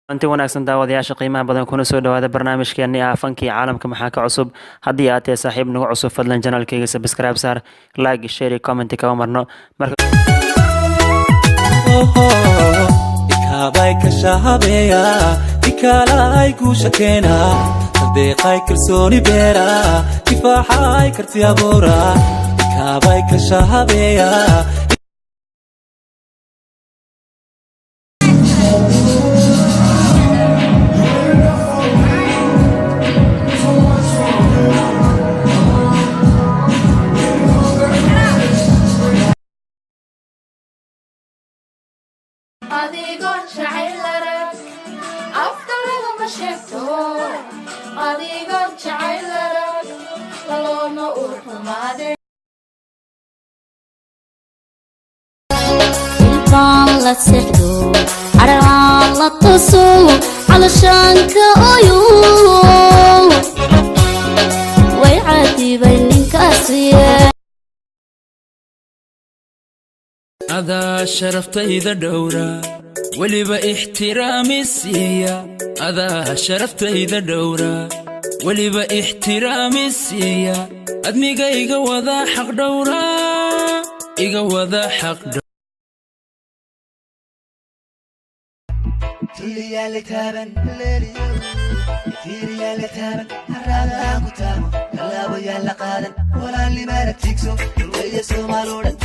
أنت wanaagsan daawadayaasha qiimaha badan kuna soo dhawaada barnaamijkeennii ah fankii caalamka maxaa ka cusub haddii aad tahay saaxiib nagu cusub fadlan janaalkayga subscribe saar like share iyo comment kama marno ikaabay ka shahabeeya ikaalay ku shakeena sadeeqay kalsooni beera kifaaxay karti abuura ikaabay ka shahabeeya أديكون شعيلرك أفضل لما شفته أديكون شعيلرك لو ما أروح مادي البان لا تسحدو عران لا تصو علشان كأيوم ويعدي بين كاسيه هذا شرفتي دورة ولي احترامي السيا هذا شرفتي دورة ولي احترامي السيا أدمي إيجا وذا حق دورة إيجا وذا حق دورة تولي اللي تابن الليلي كثير اللي تابن الرابع كتابه كلا ويا اللي قادن ولا اللي ما نتيكسو ويا سومالودا